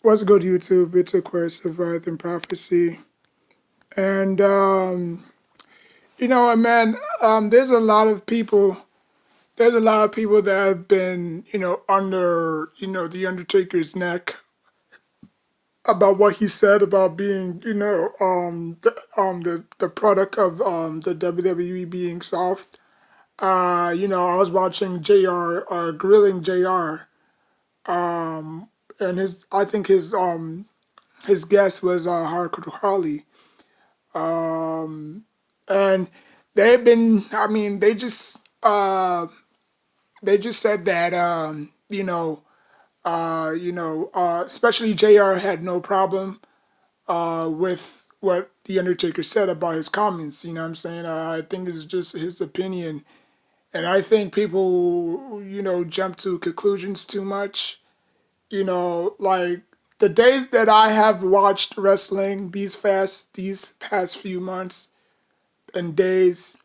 What's good, YouTube? It's a quest of Earth and Prophecy. And, man, there's a lot of people that have been, under, the Undertaker's neck about what he said about being, the product of the WWE being soft. I was watching JR, grilling JR, and I think his guest was Hardcore Harley. And they've been, I mean, they just said that, especially JR had no problem with what the Undertaker said about his comments. You know what I'm saying? I think it's just his opinion. And I think people, jump to conclusions too much. Like the days that I have watched wrestling these past few months and days,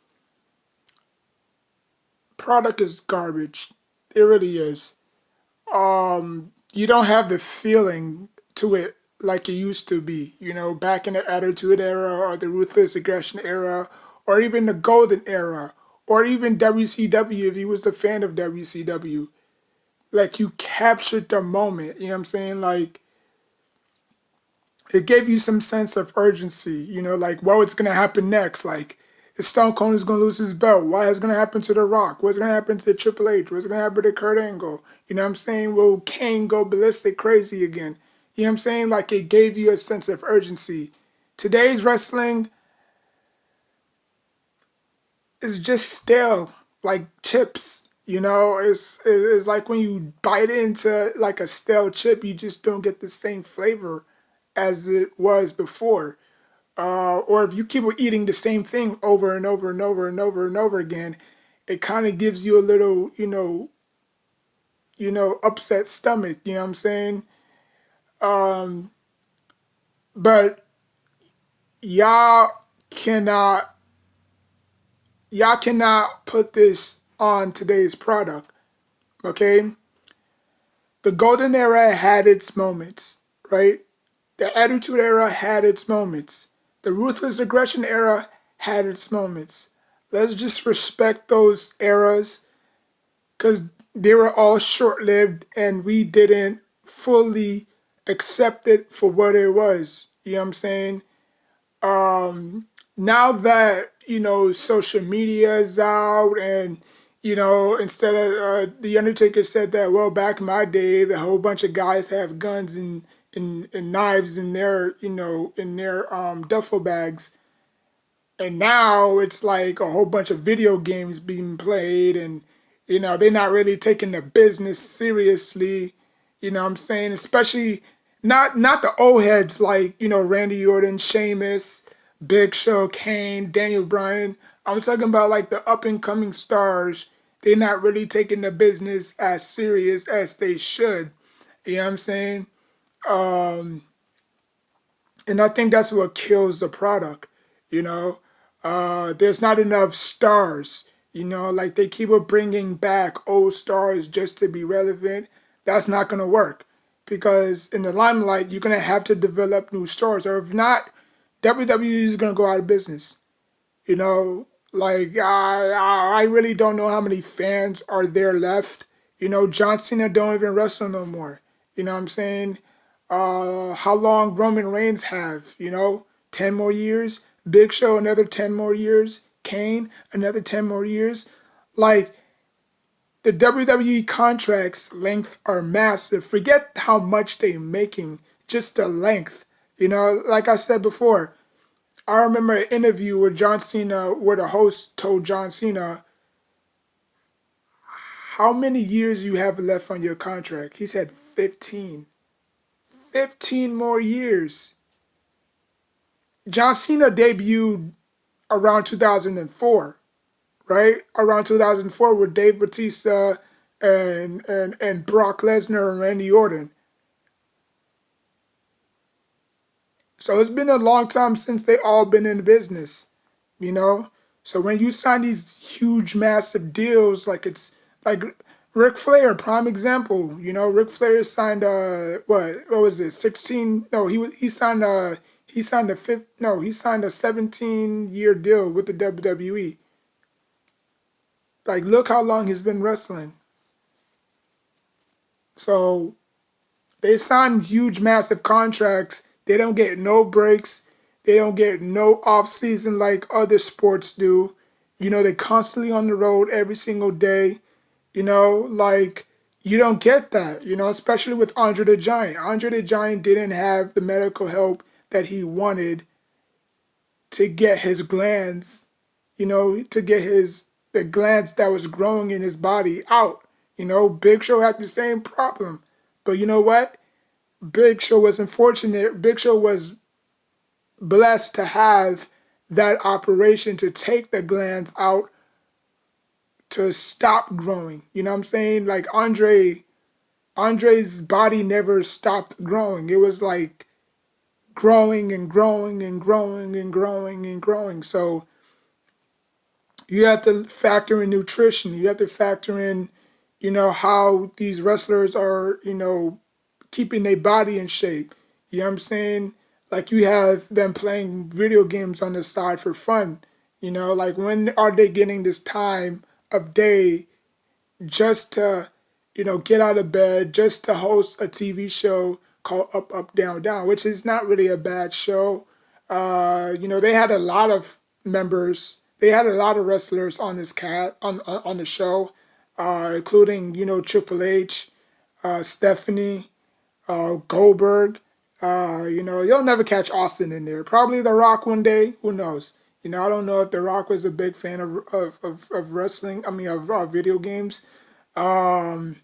product is garbage. It really is. You don't have the feeling to it like it used to be. Back in the Attitude Era or the Ruthless Aggression Era or even the Golden Era or even WCW if you was a fan of WCW. Like you captured the moment. You know what I'm saying? Like it gave you some sense of urgency, like what's gonna happen next? Like, is Stone Cold is gonna lose his belt? What is gonna happen to The Rock? What's gonna happen to the Triple H? What's gonna happen to Kurt Angle? You know what I'm saying? Will Kane go ballistic crazy again? You know what I'm saying? Like it gave you a sense of urgency. Today's wrestling is just stale, like chips. It's like when you bite into like a stale chip, you just don't get the same flavor as it was before. Or if you keep eating the same thing over and over and over and over and over again, it kind of gives you a little, upset stomach. You know what I'm saying? But y'all cannot, y'all cannot put this on today's product. Okay, the golden era had its moments, right? The Attitude Era had its moments. The Ruthless Aggression Era had its moments. Let's just respect those eras because they were all short lived and we didn't fully accept it for what it was. You know what I'm saying? Now that, social media is out and, instead of The Undertaker said that, well, back in my day, the whole bunch of guys have guns and knives in their, in their duffel bags. And now it's like a whole bunch of video games being played and, they're not really taking the business seriously. You know what I'm saying? Especially not the old heads like, Randy Orton, Sheamus, Big Show, Kane, Daniel Bryan. I'm talking about like the up and coming stars. They're not really taking the business as serious as they should. You know what I'm saying? And I think that's what kills the product, you know. There's not enough stars, like they keep on bringing back old stars just to be relevant. That's not going to work because in the limelight, you're going to have to develop new stars, or if not, WWE is going to go out of business. You know, like I really don't know how many fans are there left. John Cena don't even wrestle no more. You know what I'm saying? How long Roman Reigns have? 10 more years. Big Show another 10 more years. Kane another 10 more years. Like the WWE contracts length are massive. Forget how much they're making. Just the length. Like I said before, I remember an interview with John Cena where the host told John Cena, how many years you have left on your contract? He said 15. 15 more years. John Cena debuted around 2004, right? Around 2004 with Dave Bautista and Brock Lesnar and Randy Orton. So it's been a long time since they all been in business, you know? So when you sign these huge, massive deals, like it's like Ric Flair, prime example. You know, Ric Flair signed what was it, 16? No, he signed a fifth no, he signed a 17-year deal with the WWE. Like look how long he's been wrestling. So they sign huge massive contracts. They don't get no breaks. They don't get no off season like other sports do. You know, they're constantly on the road every single day. You know, like you don't get that, you know, especially with Andre the Giant. Andre the Giant didn't have the medical help that he wanted to get his glands, you know, to get his the glands that was growing in his body out. You know, Big Show had the same problem. But you know what? Big Show was unfortunate. Big Show was blessed to have that operation to take the glands out to stop growing. You know what I'm saying? Like Andre's body never stopped growing. It was like growing and growing and growing and growing and growing. So you have to factor in nutrition. You have to factor in, you know, how these wrestlers are, you know, keeping their body in shape. You know what I'm saying? Like you have them playing video games on the side for fun. You know, like when are they getting this time of day just to, you know, get out of bed, just to host a TV show called Up, Up, Down, Down, which is not really a bad show. You know, they had a lot of members. They had a lot of wrestlers on this cat on the show, including you know Triple H, Stephanie, Goldberg. You know, you'll never catch Austin in there. Probably The Rock one day. Who knows? You know, I don't know if The Rock was a big fan of wrestling. I mean, of video games. Um,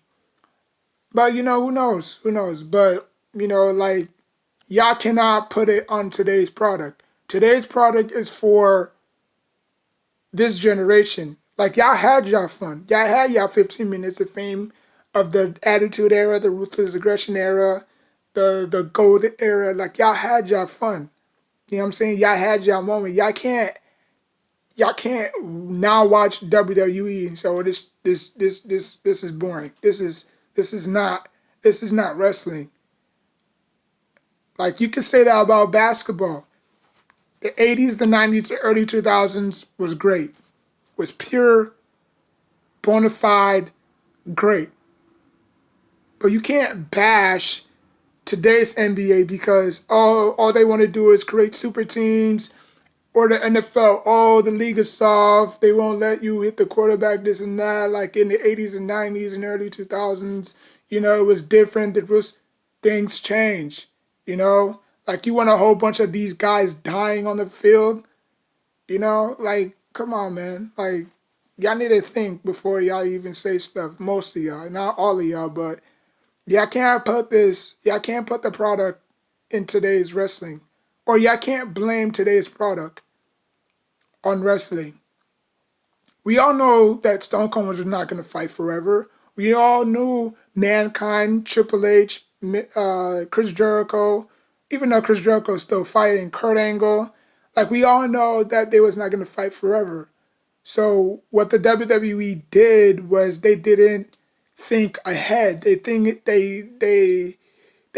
but you know, who knows? Who knows? But you know, like y'all cannot put it on today's product. Today's product is for this generation. Like y'all had y'all fun. Y'all had y'all 15 minutes of fame of the Attitude Era, the Ruthless Aggression Era, the Golden Era. Like y'all had y'all fun. You know what I'm saying? Y'all had y'all moment. Y'all can't now watch WWE. So this is boring. This is not this is not wrestling. Like you could say that about basketball. The 80s, the 90s, the early 2000s was great. Was pure, bona fide, great. But you can't bash today's NBA because all they want to do is create super teams or the NFL. Oh, the league is soft. They won't let you hit the quarterback, this and that. Like in the 80s and 90s and early 2000s, you know, it was different. It was things change, you know? Like you want a whole bunch of these guys dying on the field, you know? Like, come on, man. Like, y'all need to think before y'all even say stuff. Most of y'all, not all of y'all, but y'all can't put the product in today's wrestling. Or y'all can't blame today's product on wrestling. We all know that Stone Cold was not going to fight forever. We all knew Mankind, Triple H, Chris Jericho, even though Chris Jericho is still fighting, Kurt Angle. Like we all know that they was not going to fight forever. So what the WWE did was they didn't think ahead. They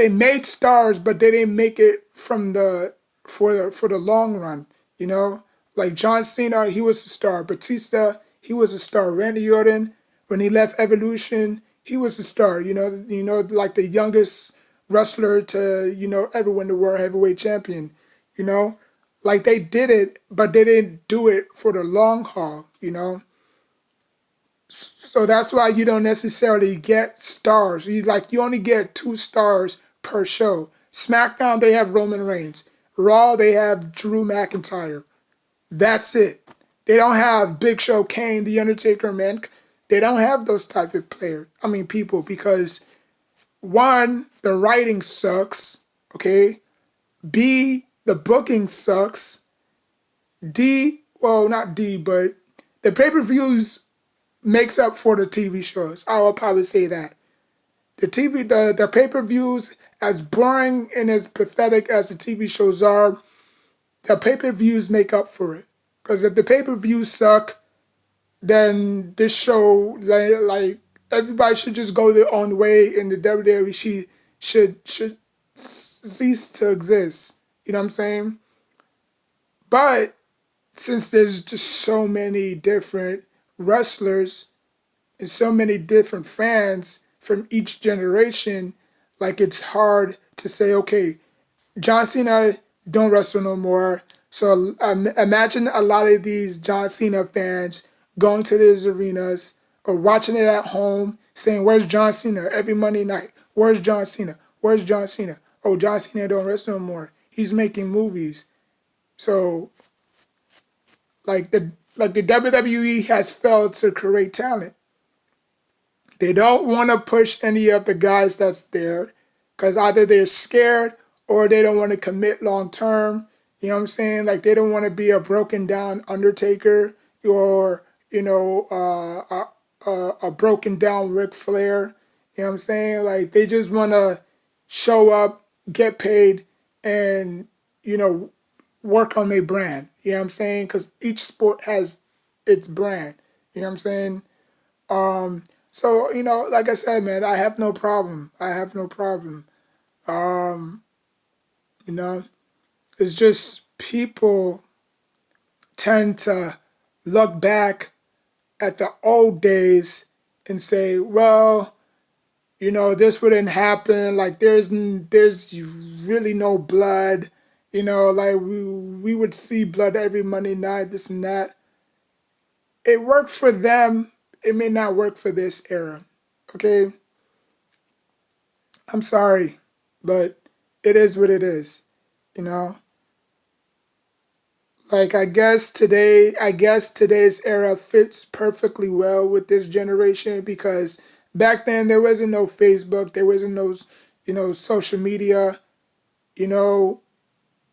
made stars, but they didn't make it from the for the long run. You know, like John Cena, he was a star. Batista, he was a star. Randy Orton, when he left Evolution, he was a star. You know, like the youngest wrestler to ever win the world heavyweight champion. You know, like they did it, but they didn't do it for the long haul. You know, so that's why you don't necessarily get stars. You only get two stars per show. SmackDown they have Roman Reigns. Raw they have Drew McIntyre. That's it. They don't have Big Show, Kane, The Undertaker, man. They don't have those type of players. I mean people because one, the writing sucks. Okay. B, the booking sucks. D, well not D, but the pay-per-views makes up for the TV shows. I will probably say that. The pay-per-views, as boring and as pathetic as the TV shows are, the pay-per-views make up for it. Because if the pay-per-views suck, then this show, like everybody should just go their own way, and the WWE should cease to exist. You know what I'm saying? But since there's just so many different wrestlers and so many different fans from each generation, like it's hard to say, okay, John Cena don't wrestle no more. So imagine a lot of these John Cena fans going to these arenas or watching it at home, saying, "Where's John Cena?" every Monday night. Where's John Cena? Where's John Cena? Oh, John Cena don't wrestle no more. He's making movies. So like the WWE has failed to create talent. They don't want to push any of the guys that's there because either they're scared or they don't want to commit long term. You know what I'm saying? Like they don't want to be a broken down Undertaker or a broken down Ric Flair. You know what I'm saying? Like they just want to show up, get paid, and you know work on their brand. You know what I'm saying? Because each sport has its brand. You know what I'm saying? So, like I said, man, I have no problem. I have no problem. Um, you know, it's just people tend to look back at the old days and say, well, this wouldn't happen. Like there's really no blood. Like we would see blood every Monday night, this and that. It worked for them. It may not work for this era. Okay, I'm sorry, but it is what it is. You know, like I guess today's era fits perfectly well with this generation because back then there wasn't no Facebook, there wasn't no, social media. You know,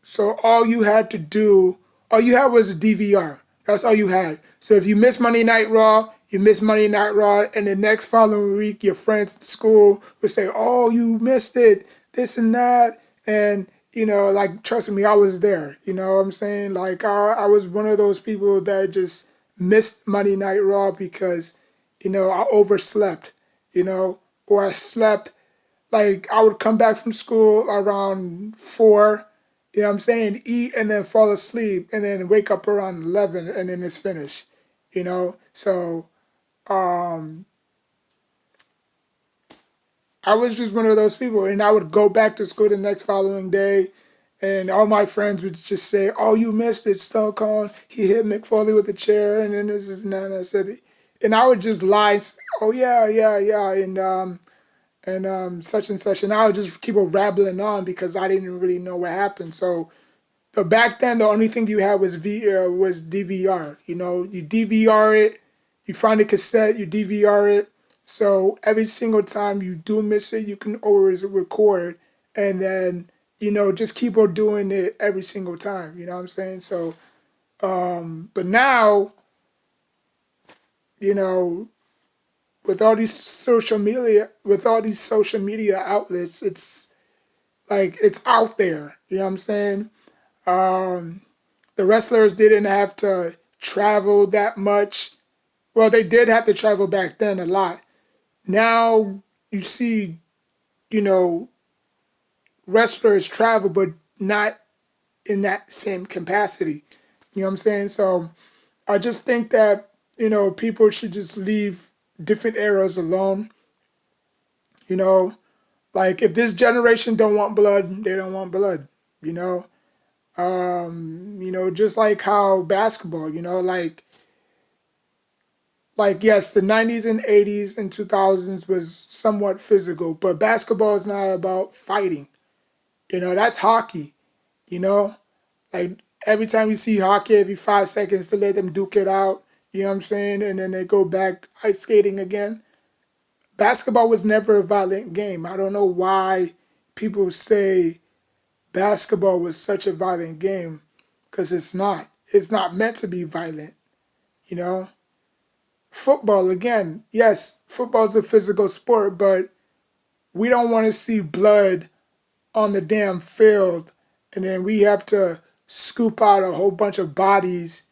So all you had was a DVR. That's all you had. So if you miss Monday Night Raw, you miss Monday Night Raw, and the next following week, your friends at school would say, "Oh, you missed it, this and that," and like trust me, I was there. You know what I'm saying? Like I was one of those people that just missed Monday Night Raw because I overslept. Or I slept like I would come back from school around 4, what I'm saying, eat and then fall asleep and then wake up around 11 and then it's finished. So I was just one of those people and I would go back to school the next following day and all my friends would just say, "Oh, you missed it, Stone Cold. He hit Mick Foley with a chair and then this is and I said, and I would just lie and say, "Oh yeah, yeah, yeah," and such and such, and I would just keep on rambling on because I didn't really know what happened. So, back then, the only thing you had was DVR. You DVR it, you find a cassette, you DVR it. So every single time you do miss it, you can always record, and then just keep on doing it every single time. You know what I'm saying? So, but now, you know, with all these social media outlets, it's like it's out there. You know what I'm saying? The wrestlers didn't have to travel that much. Well, they did have to travel back then a lot. Now you see, you know, wrestlers travel, but not in that same capacity. You know what I'm saying? So I just think that, people should just leave different eras alone. You know, like if this generation don't want blood, they don't want blood. You know, just like how basketball, like yes, the 90s and 80s and 2000s was somewhat physical, but basketball is not about fighting. That's hockey, you know? Like every time you see hockey, every 5 seconds to let them duke it out, you know what I'm saying? And then they go back ice skating again. Basketball was never a violent game. I don't know why people say basketball was such a violent game because it's not. It's not meant to be violent, you know? Football, again, yes, football's a physical sport, but we don't want to see blood on the damn field and then we have to scoop out a whole bunch of bodies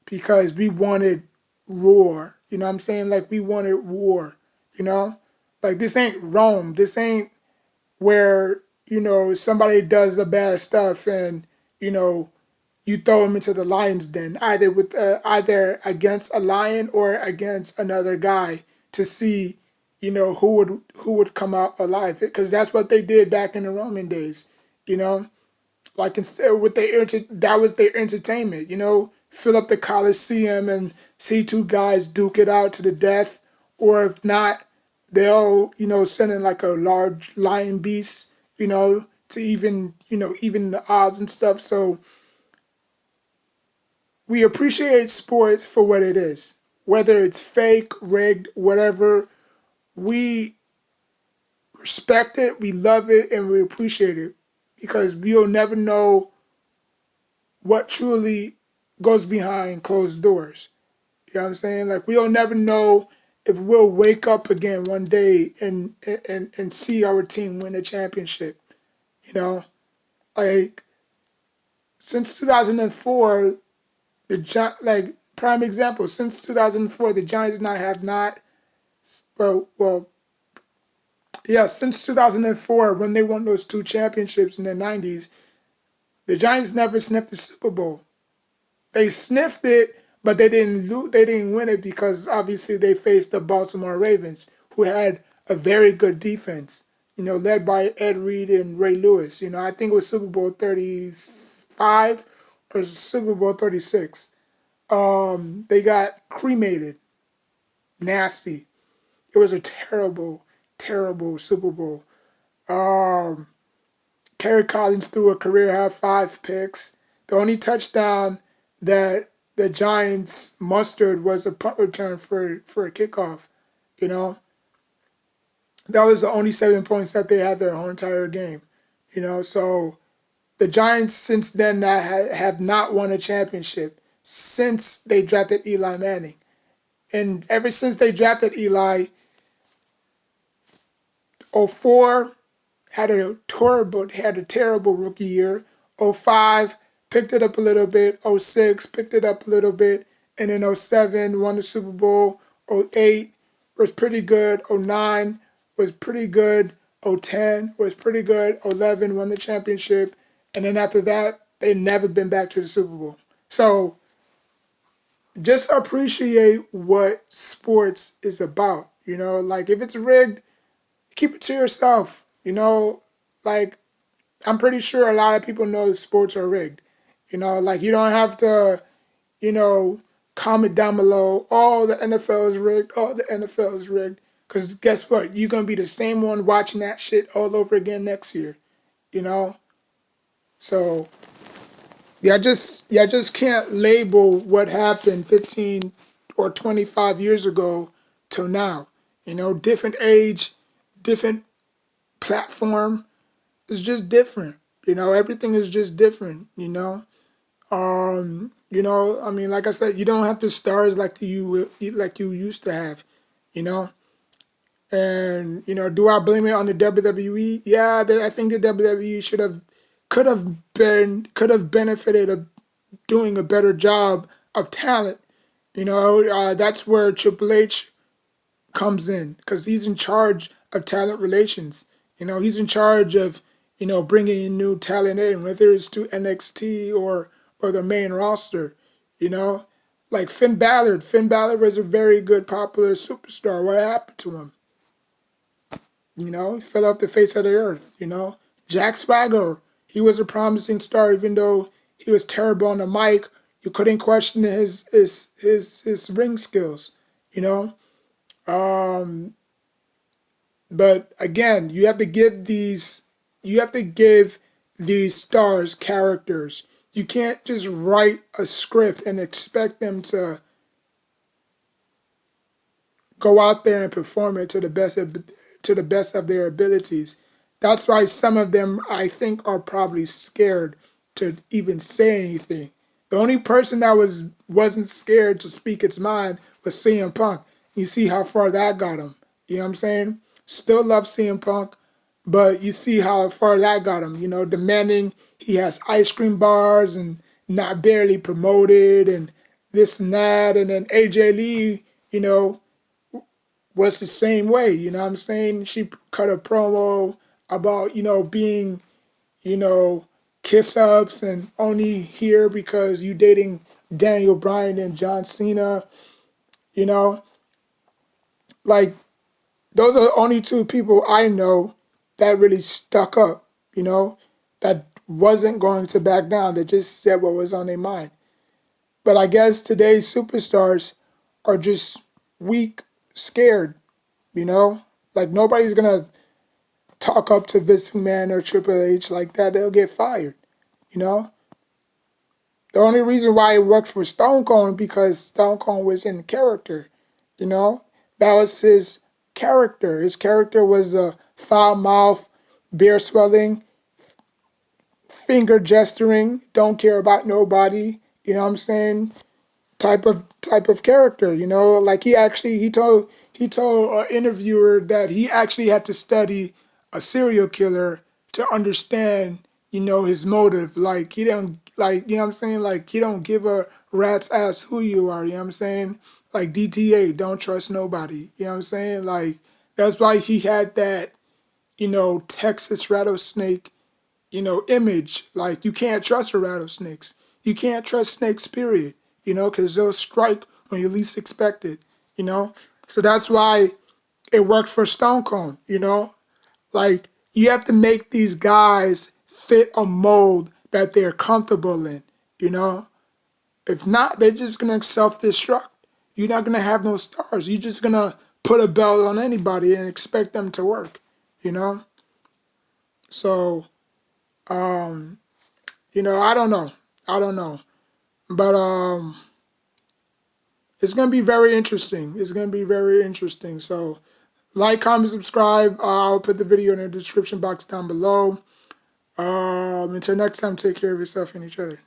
because we wanted war. You know what I'm saying? Like we wanted war. You know, like this ain't Rome. This ain't where somebody does the bad stuff and you know you throw them into the lion's den, either against a lion or against another guy to see who would come out alive, because that's what they did back in the Roman days. You know, like instead with that was their entertainment. Fill up the Coliseum and see two guys duke it out to the death, or if not, they'll send in like a large lion beast, to even the odds and stuff. So we appreciate sports for what it is, whether it's fake, rigged, whatever. We respect it, we love it, and we appreciate it because we'll never know what truly goes behind closed doors. You know what I'm saying? Like we'll never know if we'll wake up again one day and see our team win a championship. You know, like since 2004, like prime example, since 2004, the Giants not have not well yeah, since 2004 when they won those two championships in the 90s, the Giants never sniffed the Super Bowl. They sniffed it, but they didn't they didn't win it because obviously they faced the Baltimore Ravens, who had a very good defense. Led by Ed Reed and Ray Lewis. I think it was Super Bowl 35 or Super Bowl 36. They got cremated, nasty. It was a terrible, terrible Super Bowl. Um, Kerry Collins threw a career high 5 picks. The only touchdown that the Giants mustered was a punt return for a kickoff. You know, that was the only 7 points that they had their whole entire game. So the Giants since then have not won a championship since they drafted Eli Manning. And ever since they drafted Eli, '04 had a terrible rookie year. '05 picked it up a little bit. '06 picked it up a little bit. And then '07 won the Super Bowl. '08 was pretty good. '09 was pretty good. '10 was pretty good. '11 won the championship. And then after that, they never been back to the Super Bowl. So just appreciate what sports is about. Like if it's rigged, keep it to yourself. Like I'm pretty sure a lot of people know sports are rigged. Like you don't have to, you know, comment down below, oh, the NFL is rigged, oh, the NFL is rigged. Because guess what? You're going to be the same one watching that shit all over again next year. You know? So, yeah, I just can't label what happened 15 or 25 years ago till now. Different age, different platform. It's just different. Everything is just different, I mean, like I said, you don't have the stars like you used to have, you know. And do I blame it on the WWE? Yeah, I think the WWE could have benefited of doing a better job of talent. That's where Triple H comes in because he's in charge of talent relations. He's in charge of bringing in new talent in, whether it's to NXT or the main roster. You know, like Finn Balor. Finn Balor was a very good, popular superstar. What happened to him? He fell off the face of the earth. Jack Swagger. He was a promising star, even though he was terrible on the mic. You couldn't question his ring skills. You know. But again, you have to give these stars characters. You can't just write a script and expect them to go out there and perform it to the best of their abilities. That's why some of them I think are probably scared to even say anything. The only person that wasn't scared to speak its mind was CM Punk. You see how far that got him. You know what I'm saying? Still love CM Punk, but you see how far that got him. Demanding he has ice cream bars and not barely promoted and this and that. And then AJ Lee, you know, was the same way. You know what I'm saying? She cut a promo about, being, you know, kiss ups and only here because you dating Daniel Bryan and John Cena, you know? Like, those are the only two people I know that really stuck up, that wasn't going to back down, that just said what was on their mind. But I guess today's superstars are just weak, scared, you know? Like, nobody's gonna talk up to Vince McMahon or Triple H like that. They'll get fired, you know? The only reason why it worked for Stone Cold because Stone Cold was in character, you know? That was his character. His character was a foul mouth, beer swelling, finger gesturing, don't care about nobody, you know what I'm saying? Type of character, like he told an interviewer that he actually had to study a serial killer to understand, his motive. Like he don't like, what I'm saying? Like he don't give a rat's ass who you are, you know what I'm saying? Like DTA, don't trust nobody, you know what I'm saying? Like that's why he had that, Texas rattlesnake, image. Like you can't trust the rattlesnakes. You can't trust snakes, period. Because they'll strike when you least expect it. You know, so that's why it worked for Stone Cold. Like you have to make these guys fit a mold that they're comfortable in. You know, if not, they're just gonna self-destruct. You're not gonna have no stars. You're just gonna put a belt on anybody and expect them to work. You know, so I don't know. I don't know. But it's gonna be very interesting. It's gonna be very interesting. So like, comment, subscribe. I'll put the video in the description box down below. Until next time, take care of yourself and each other.